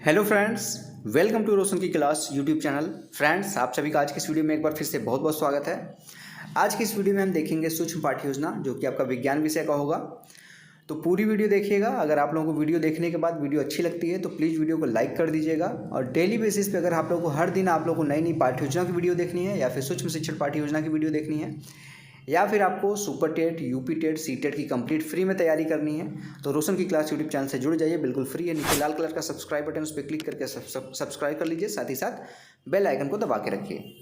Hello friends, welcome to रोशन की class YouTube channel. Friends, आप सभी का आज की इस वीडियो में एक बार फिर से बहुत बहुत स्वागत है। आज की इस वीडियो में हम देखेंगे सूक्ष्म पाठ्य योजना, जो कि आपका विज्ञान विषय का होगा। तो पूरी वीडियो देखिएगा। अगर आप लोगों को वीडियो देखने के बाद वीडियो अच्छी लगती है तो प्लीज़ वीडियो को लाइक कर दीजिएगा। और डेली बेसिस पे अगर आप लोगों को हर दिन आप लोगों को नई नई पाठ्य योजना की वीडियो देखनी है, या फिर सूक्ष्म शिक्षण पाठ्य योजना की वीडियो देखनी है, या फिर आपको super TET, UP TET, C TET की कंप्लीट फ्री में तैयारी करनी है, तो रोशन की क्लास यूट्यूब चैनल से जुड़ जाइए। बिल्कुल फ्री है। नीचे लाल कलर का सब्सक्राइब बटन, उस पर क्लिक करके सब्सक्राइब कर लीजिए। साथ ही साथ बेल आइकन को दबा के रखिए।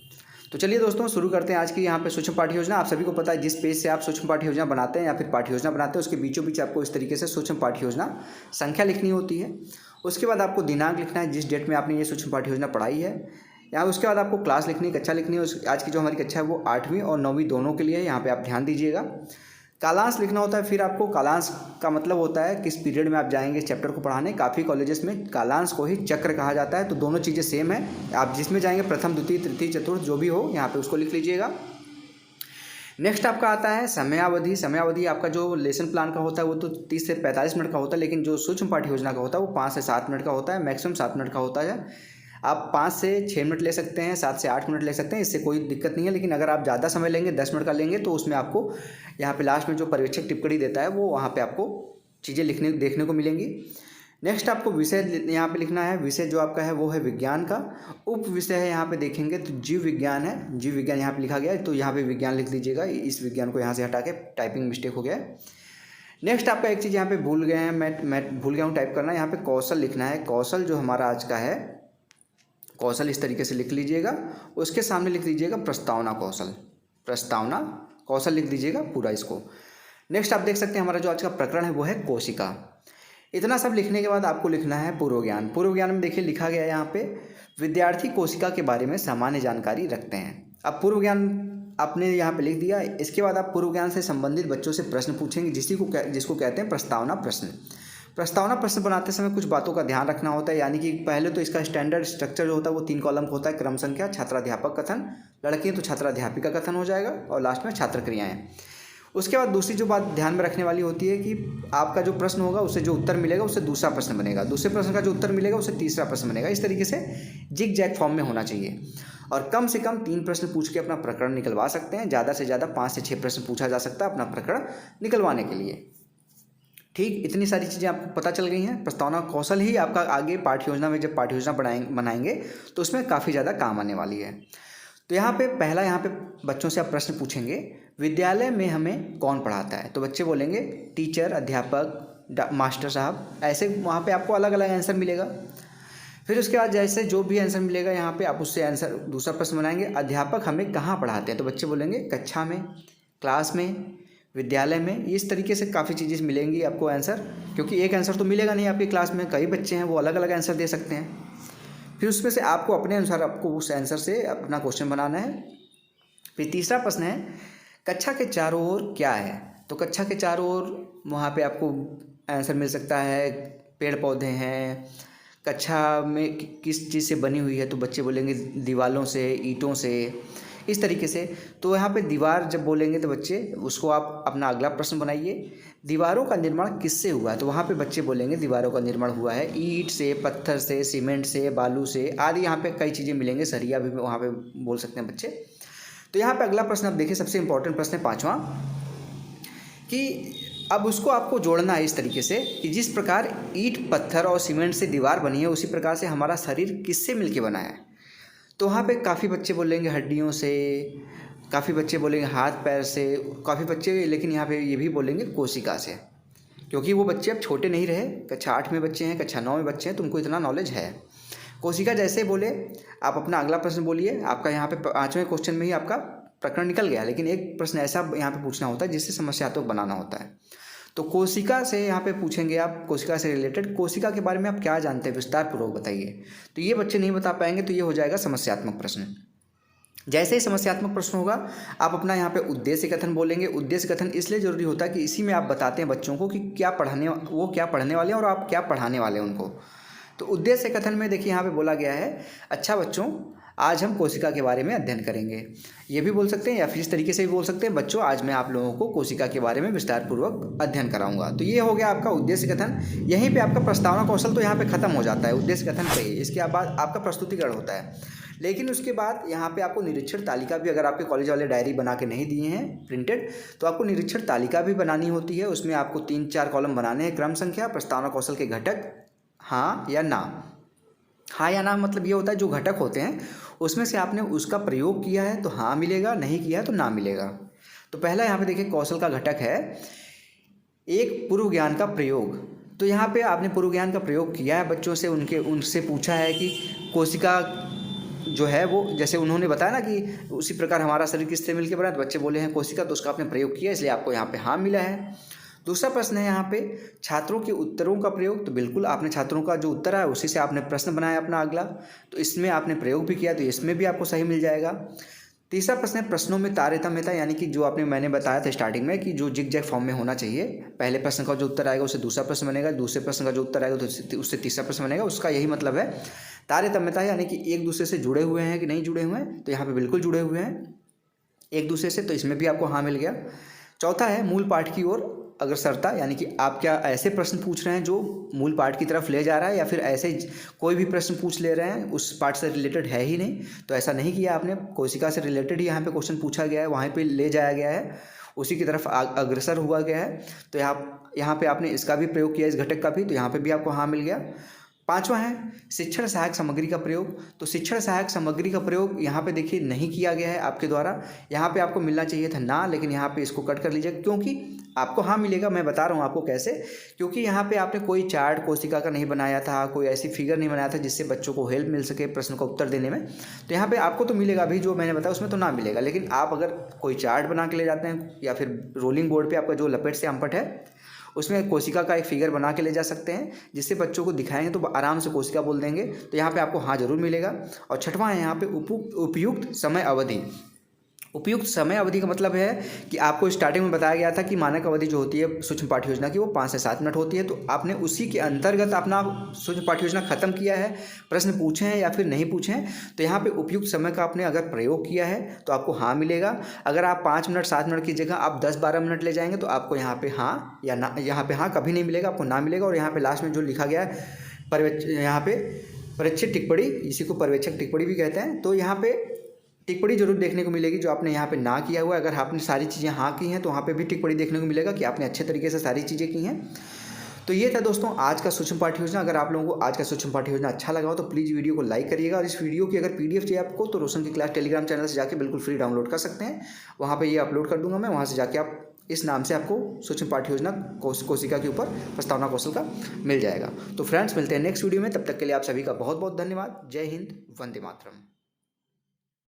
तो चलिए दोस्तों, शुरू करते हैं आज की यहाँ पे सूक्ष्म पाठ्य योजना। आप सभी को पता है, जिस पेज से आप सूक्ष्म पाठ्य योजना बनाते हैं या फिर पाठ्य योजना बनाते हैं, उसके बीचों बीच आपको इस तरीके से सूक्ष्म पाठ्य योजना संख्या लिखनी होती है। उसके बाद आपको दिनांक लिखना है, जिस डेट में आपने ये सूक्ष्म पाठ्य योजना पढ़ाई है। यहाँ उसके बाद आपको क्लास लिखनी है, कक्षा लिखनी है। आज की जो हमारी कक्षा है वो 8वीं और 9वीं दोनों के लिए है। यहाँ पे आप ध्यान दीजिएगा। कालांश लिखना होता है। फिर आपको कालांश का मतलब होता है किस पीरियड में आप जाएंगे चैप्टर को पढ़ाने। काफ़ी कॉलेजेस में कालांश को ही चक्र कहा जाता है, तो दोनों चीज़ें सेम है। आप जिसमें जाएंगे, प्रथम, द्वितीय, तृतीय, चतुर्थ, जो भी हो, यहाँ पे उसको लिख लीजिएगा। नेक्स्ट आपका आता है समयावधि। समयावधि आपका जो लेसन प्लान का होता है वो तो 30 से 45 मिनट का होता है, लेकिन जो सूक्ष्म पाठ्य योजना का होता है वो 5 से 7 मिनट का होता है। मैक्सिमम 7 मिनट का होता है। आप 5 से 6 मिनट ले सकते हैं, 7 से 8 मिनट ले सकते हैं, इससे कोई दिक्कत नहीं है। लेकिन अगर आप ज़्यादा समय लेंगे, 10 मिनट का लेंगे, तो उसमें आपको यहाँ पे लास्ट में जो पर्यवेक्षक टिप्पणी देता है वो वहाँ पे आपको चीज़ें देखने को मिलेंगी। नेक्स्ट आपको विषय यहाँ पे लिखना है। विषय जो आपका है वो है विज्ञान का। उप विषय है, यहाँ पे देखेंगे तो जीव विज्ञान है। जीव विज्ञान यहाँ पे लिखा गया है, तो यहाँ पे विज्ञान लिख दीजिएगा। इस विज्ञान को यहाँ से हटा के टाइपिंग मिस्टेक हो गया है। नेक्स्ट आपका एक चीज़ यहाँ पे भूल गए हैं, मैं भूल गया हूँ टाइप करना। यहाँ पे कौशल लिखना है। कौशल जो हमारा आज का है, कौशल इस तरीके से लिख लीजिएगा। उसके सामने लिख दीजिएगा प्रस्तावना कौशल। प्रस्तावना कौशल लिख दीजिएगा पूरा इसको। नेक्स्ट आप देख सकते हैं हमारा जो आज का प्रकरण है वो है कोशिका। इतना सब लिखने के बाद आपको लिखना है पूर्व ज्ञान। पूर्व ज्ञान में देखिए लिखा गया है यहाँ पे, विद्यार्थी कोशिका के बारे में सामान्य जानकारी रखते हैं। अब पूर्व ज्ञान आपने यहाँ पे लिख दिया। इसके बाद आप पूर्व ज्ञान से संबंधित बच्चों से प्रश्न पूछेंगे, जिसको कहते हैं प्रस्तावना प्रश्न। प्रस्तावना प्रश्न बनाते समय कुछ बातों का ध्यान रखना होता है। यानी कि पहले तो इसका स्टैंडर्ड स्ट्रक्चर जो होता है वो 3 कॉलम का होता है। क्रम संख्या, छात्राध्यापक कथन, लड़की है तो छात्राध्यापिका कथन हो जाएगा, और लास्ट में छात्र क्रियाएं। उसके बाद दूसरी जो बात ध्यान में रखने वाली होती है कि आपका जो प्रश्न होगा उससे जो उत्तर मिलेगा उससे दूसरा प्रश्न बनेगा, दूसरे प्रश्न का जो उत्तर मिलेगा उससे तीसरा प्रश्न बनेगा। इस तरीके से जिग जैग फॉर्म में होना चाहिए। और कम से कम 3 प्रश्न पूछ के अपना प्रकरण निकलवा सकते हैं। ज़्यादा से ज़्यादा 5 से 6 प्रश्न पूछा जा सकता है अपना प्रकरण निकलवाने के लिए। ठीक, इतनी सारी चीज़ें आपको पता चल गई हैं। प्रस्तावना कौशल ही आपका आगे पाठ्य योजना में जब पाठ्य योजना बनाएंगे तो उसमें काफ़ी ज़्यादा काम आने वाली है। तो यहाँ पे पहला, यहाँ पे बच्चों से आप प्रश्न पूछेंगे, विद्यालय में हमें कौन पढ़ाता है? तो बच्चे बोलेंगे टीचर, अध्यापक, मास्टर साहब। ऐसे वहाँ पे आपको अलग अलग आंसर मिलेगा। फिर उसके बाद जैसे जो भी आंसर मिलेगा यहाँ पे आप उससे आंसर दूसरा प्रश्न बनाएंगे, अध्यापक हमें कहाँ पढ़ाते हैं? तो बच्चे बोलेंगे कक्षा में, क्लास में, विद्यालय में। इस तरीके से काफ़ी चीज़ें मिलेंगी आपको आंसर, क्योंकि एक आंसर तो मिलेगा नहीं। आपकी क्लास में कई बच्चे हैं, वो अलग अलग आंसर दे सकते हैं। फिर उसमें से आपको अपने अनुसार आपको उस आंसर से अपना क्वेश्चन बनाना है। फिर तीसरा प्रश्न है, कक्षा के चारों ओर क्या है? तो कक्षा के चारों ओर वहाँ पे आपको आंसर मिल सकता है, पेड़ पौधे हैं। कक्षा में किस चीज़ से बनी हुई है? तो बच्चे बोलेंगे दीवारों से, ईंटों से, इस तरीके से। तो यहाँ पे दीवार जब बोलेंगे तो बच्चे उसको आप अपना अगला प्रश्न बनाइए। दीवारों का निर्माण किससे हुआ है? तो वहाँ पे बच्चे बोलेंगे दीवारों का निर्माण हुआ है ईंट से, पत्थर से, सीमेंट से, बालू से आदि। यहाँ पे कई चीज़ें मिलेंगे, सरिया भी वहाँ पे बोल सकते हैं बच्चे। तो यहाँ पे अगला प्रश्न आप देखिए, सबसे इंपॉर्टेंट प्रश्न है 5वां, कि अब उसको आपको जोड़ना है इस तरीके से कि जिस प्रकार ईंट, पत्थर और सीमेंट से दीवार बनी है, उसी प्रकार से हमारा शरीर किससे मिलके बना है? तो वहाँ पे काफ़ी बच्चे बोलेंगे हड्डियों से, काफ़ी बच्चे बोलेंगे हाथ पैर से, काफ़ी बच्चे लेकिन यहाँ पे ये भी बोलेंगे कोशिका से, क्योंकि वो बच्चे अब छोटे नहीं रहे। कक्षा 8 में बच्चे हैं, कक्षा 9 में बच्चे हैं, तो उनको इतना नॉलेज है। कोशिका जैसे बोले, आप अपना अगला प्रश्न बोलिए। आपका यहाँ पे 5वें क्वेश्चन में ही आपका प्रकरण निकल गया, लेकिन एक प्रश्न ऐसा यहाँ पे पूछना होता है जिससे समस्यात्मक बनाना होता है। तो कोशिका से यहाँ पे पूछेंगे आप, कोशिका से रिलेटेड, कोशिका के बारे में आप क्या जानते हैं, विस्तार पूर्वक बताइए। तो ये बच्चे नहीं बता पाएंगे, तो ये हो जाएगा समस्यात्मक प्रश्न। जैसे ही समस्यात्मक प्रश्न होगा, आप अपना यहाँ पे उद्देश्य कथन बोलेंगे। उद्देश्य कथन इसलिए जरूरी होता है कि इसी में आप बताते हैं बच्चों को कि क्या पढ़ाने, वो क्या पढ़ने वाले हैं और आप क्या पढ़ाने वाले हैं उनको। तो उद्देश्य कथन में देखिए यहाँ पे बोला गया है, अच्छा बच्चों आज हम कोशिका के बारे में अध्ययन करेंगे। ये भी बोल सकते हैं या फिर इस तरीके से भी बोल सकते हैं, बच्चों आज मैं आप लोगों को कोशिका के बारे में विस्तार पूर्वक अध्ययन कराऊंगा। तो ये हो गया आपका उद्देश्य कथन। यहीं पे आपका प्रस्तावना कौशल तो यहाँ पे खत्म हो जाता है उद्देश्य कथन पे ही। इसके बाद आपका प्रस्तुतिकरण होता है, लेकिन उसके बाद यहाँ पे आपको निरीक्षण तालिका भी, अगर आपके कॉलेज वाले डायरी बना के नहीं दिए हैं प्रिंटेड, तो आपको निरीक्षण तालिका भी बनानी होती है। उसमें आपको 3-4 कॉलम बनाने हैं, क्रम संख्या, प्रस्तावना कौशल के घटक, हाँ या ना। हाँ या ना मतलब ये होता है जो घटक होते हैं उसमें से आपने उसका प्रयोग किया है तो हाँ मिलेगा, नहीं किया है तो ना मिलेगा। तो पहला यहाँ पे देखिए कौशल का घटक है एक पूर्व ज्ञान का प्रयोग। तो यहाँ पे आपने पूर्व ज्ञान का प्रयोग किया है, बच्चों से उनसे पूछा है कि कोशिका जो है वो, जैसे उन्होंने बताया ना कि उसी प्रकार हमारा शरीर किससे मिलकर बना, तो बच्चे बोले हैं कोशिका, तो उसका आपने प्रयोग किया, इसलिए आपको यहाँ पे हाँ मिला है। दूसरा प्रश्न है यहाँ पे छात्रों के उत्तरों का प्रयोग। तो बिल्कुल आपने छात्रों का जो उत्तर है उसी से आपने प्रश्न बनाया अपना अगला, तो इसमें आपने प्रयोग भी किया, तो इसमें भी आपको सही मिल जाएगा। तीसरा प्रश्न है प्रश्नों में तारतम्यता, यानी कि जो मैंने बताया था स्टार्टिंग में कि जो जिग-जैग फॉर्म में होना चाहिए। पहले प्रश्न का जो उत्तर आएगा उससे दूसरा प्रश्न बनेगा, दूसरे प्रश्न का जो उत्तर आएगा तो उससे तीसरा प्रश्न बनेगा। उसका यही मतलब है तारतम्यता, यानी कि एक दूसरे से जुड़े हुए हैं कि नहीं जुड़े हुए हैं। तो यहाँ पे बिल्कुल जुड़े हुए हैं एक दूसरे से, तो इसमें भी आपको हाँ मिल गया। चौथा है मूल पाठ की ओर अग्रसरता, यानी कि आप क्या ऐसे प्रश्न पूछ रहे हैं जो मूल पाठ की तरफ ले जा रहा है, या फिर ऐसे कोई भी प्रश्न पूछ ले रहे हैं उस पाठ से रिलेटेड है ही नहीं। तो ऐसा नहीं किया आपने, कोशिका से रिलेटेड ही यहाँ पे क्वेश्चन पूछा गया है, वहाँ पे ले जाया गया है, उसी की तरफ अग्रसर हुआ गया है। तो यहाँ पे आपने इसका भी प्रयोग किया, इस घटक का भी, तो यहाँ पे भी आपको हाँ मिल गया। पांचवा है शिक्षण सहायक सामग्री का प्रयोग। तो शिक्षण सहायक सामग्री का प्रयोग यहाँ पे देखिए नहीं किया गया है आपके द्वारा, यहाँ पे आपको मिलना चाहिए था ना, लेकिन यहाँ पे इसको कट कर लीजिए, क्योंकि आपको हाँ मिलेगा। मैं बता रहा हूँ आपको कैसे, क्योंकि यहाँ पे आपने कोई चार्ट कोशिका का नहीं बनाया था, कोई ऐसी फिगर नहीं बनाया था जिससे बच्चों को हेल्प मिल सके प्रश्न का उत्तर देने में। तो यहाँ पे आपको तो मिलेगा, अभी जो मैंने बताया उसमें तो ना मिलेगा, लेकिन आप अगर कोई चार्ट बना के ले जाते हैं या फिर रोलिंग बोर्ड पर आपका जो लपेट से अम्पट है उसमें कोशिका का एक फिगर बना के ले जा सकते हैं, जिससे बच्चों को दिखाएंगे तो आराम से कोशिका बोल देंगे। तो यहाँ पे आपको हाँ जरूर मिलेगा। और छठवां है यहाँ पे उपयुक्त समय अवधि। उपयुक्त समय अवधि का मतलब है कि आपको स्टार्टिंग में बताया गया था कि मानक अवधि जो होती है सूक्ष्म पाठ्य योजना की वो 5 से 7 मिनट होती है। तो आपने उसी के अंतर्गत अपना सूक्ष्म पाठ्य योजना खत्म किया है, प्रश्न पूछे हैं या फिर नहीं पूछे हैं, तो यहाँ पे उपयुक्त समय का आपने अगर प्रयोग किया है तो आपको हाँ मिलेगा। अगर आप 5 मिनट 7 मिनट की जगह आप 10-12 मिनट ले जाएंगे तो आपको यहाँ पे हाँ या ना, यहाँ पे हाँ कभी नहीं मिलेगा, आपको ना मिलेगा। और यहाँ पे लास्ट में जो लिखा गया है यहाँ पे पर्यवेक्षक टिप्पणी, इसी को पर्यवेक्षक टिप्पणी भी कहते हैं, तो यहाँ पे टिप्पणी जरूर देखने को मिलेगी जो आपने यहाँ पे ना किया हुआ है। अगर आपने सारी चीज़ें हाँ की हैं तो वहाँ पे भी टिप्पणी देखने को मिलेगा कि आपने अच्छे तरीके से सारी चीज़ें की हैं। तो ये था दोस्तों आज का सूक्ष्म पाठ्य योजना। अगर आप लोगों को आज का सूक्ष्म पाठ्य योजना अच्छा लगा हो तो प्लीज़ वीडियो को लाइक करिएगा। और इस वीडियो की अगर PDF चाहिए आपको तो रोशन की क्लास टेलीग्राम चैनल से जाके बिल्कुल फ्री डाउनलोड कर सकते हैं, वहाँ पर ये अपलोड कर दूंगा मैं, वहाँ से जाके आप इस नाम से आपको सूक्ष्म पाठ्य योजना कोशिका के ऊपर प्रस्तावना कौशल का मिल जाएगा। तो फ्रेंड्स मिलते हैं नेक्स्ट वीडियो में, तब तक के लिए आप सभी का बहुत बहुत धन्यवाद। जय हिंद, वंदे मातरम।